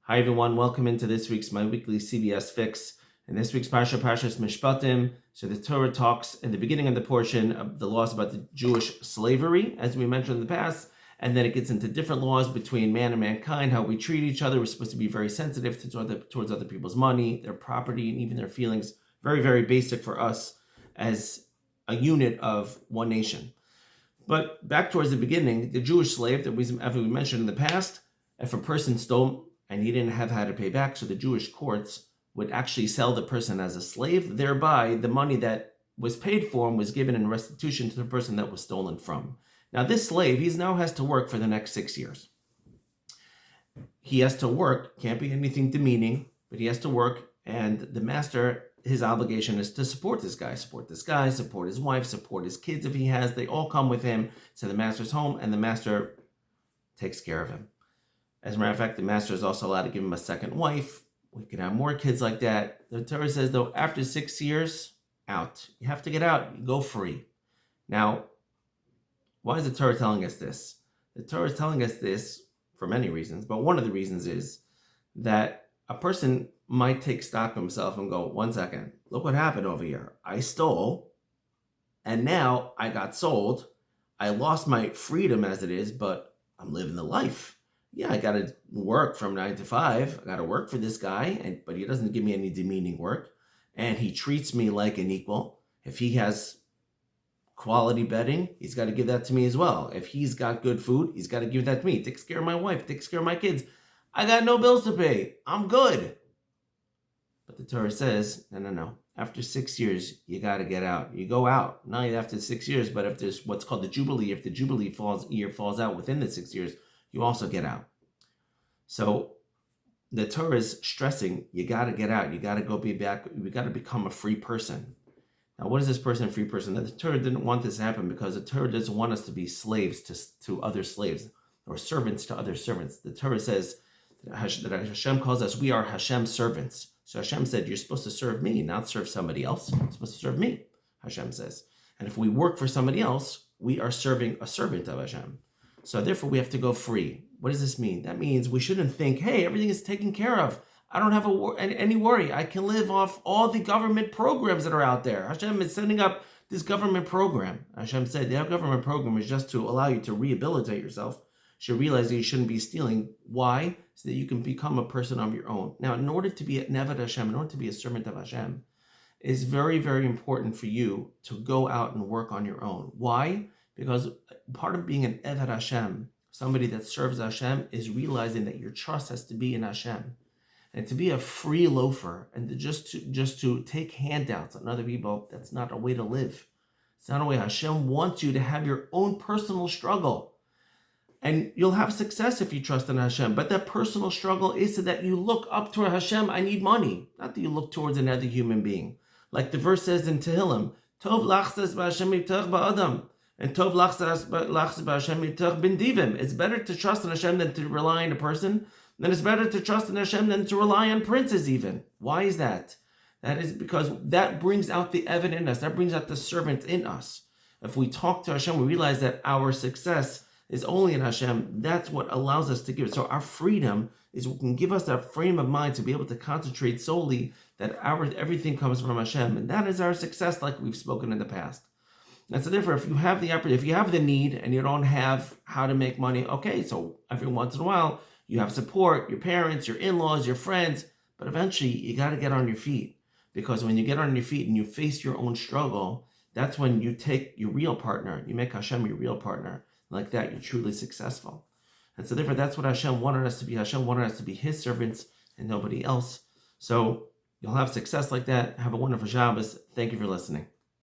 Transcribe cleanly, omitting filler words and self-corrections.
Hi everyone, welcome into this week's My Weekly CBS Fix. In this week's Parshas Mishpatim, so the Torah talks in the beginning of the portion of the laws about the Jewish slavery, as we mentioned in the past, and then it gets into different laws between man and mankind, how we treat each other. We're supposed to be very sensitive towards other people's money, their property, and even their feelings. Very, very basic for us as a unit of one nation. But back towards the beginning, the Jewish slave that we mentioned in the past, if a person stole and he didn't have how to pay back, so the Jewish courts would actually sell the person as a slave. Thereby, the money that was paid for him was given in restitution to the person that was stolen from. Now, this slave, he now has to work for the next 6 years. He has to work, can't be anything demeaning, but he has to work, and the master, his obligation is to support this guy, support his wife, support his kids if he has. They all come with him to the master's home, and the master takes care of him. As a matter of fact, the master is also allowed to give him a second wife. We can have more kids like that. The Torah says, though, after 6 years, out. You have to get out. You go free. Now, why is the Torah telling us this? The Torah is telling us this for many reasons, but one of the reasons is that a person might take stock of himself and go, 1 second, look what happened over here. I stole, and now I got sold. I lost my freedom as it is, but I'm living the life. Yeah, I got to work from 9 to 5. I got to work for this guy, but he doesn't give me any demeaning work. And he treats me like an equal. If he has quality bedding, he's got to give that to me as well. If he's got good food, he's got to give that to me. He takes care of my wife, takes care of my kids. I got no bills to pay. I'm good. But the Torah says, no. After 6 years, you got to get out. You go out. Not after 6 years, but if there's what's called the Jubilee, if the Jubilee falls out within the 6 years, you also get out. So the Torah is stressing, you got to get out. You got to go be back. You got to become a free person. Now, what is this person a free person? Now, the Torah didn't want this to happen because the Torah doesn't want us to be slaves to other slaves or servants to other servants. The Torah says that Hashem calls us, we are Hashem's servants. So Hashem said, you're supposed to serve me, not serve somebody else. You're supposed to serve me, Hashem says. And if we work for somebody else, we are serving a servant of Hashem. So therefore, we have to go free. What does this mean? That means we shouldn't think, hey, everything is taken care of. I don't have any worry. I can live off all the government programs that are out there. Hashem is setting up this government program. Hashem said the government program is just to allow you to rehabilitate yourself. You should realize that you shouldn't be stealing. Why? So that you can become a person of your own. Now, in order to be an Eved Hashem, in order to be a servant of Hashem, it is very, very important for you to go out and work on your own. Why? Because part of being an Eved Hashem, somebody that serves Hashem, is realizing that your trust has to be in Hashem. And to be a free loafer and just to take handouts on other people, that's not a way to live. It's not a way. Hashem wants you to have your own personal struggle. And you'll have success if you trust in Hashem. But that personal struggle is so that you look up to Hashem, I need money. Not that you look towards another human being. Like the verse says in Tehillim, Tov lachzas b'Hashem yitach ba'adam. And Tov lachzas b'Hashem yitach b'ndivim. It's better to trust in Hashem than to rely on a person. Then it's better to trust in Hashem than to rely on princes even. Why is that? That is because that brings out the Eved in us. That brings out the servant in us. If we talk to Hashem, we realize that our success is only in Hashem. That's what allows us to give it. So our freedom is what can give us that frame of mind to be able to concentrate solely that everything comes from Hashem. And that is our success, like we've spoken in the past. And so therefore, if you have the need and you don't have how to make money, okay, so every once in a while, you have support, your parents, your in-laws, your friends, but eventually you got to get on your feet. Because when you get on your feet and you face your own struggle, that's when you take your real partner, you make Hashem your real partner. Like that, you're truly successful. And so therefore, that's what Hashem wanted us to be. Hashem wanted us to be His servants and nobody else. So you'll have success like that. Have a wonderful Shabbos. Thank you for listening.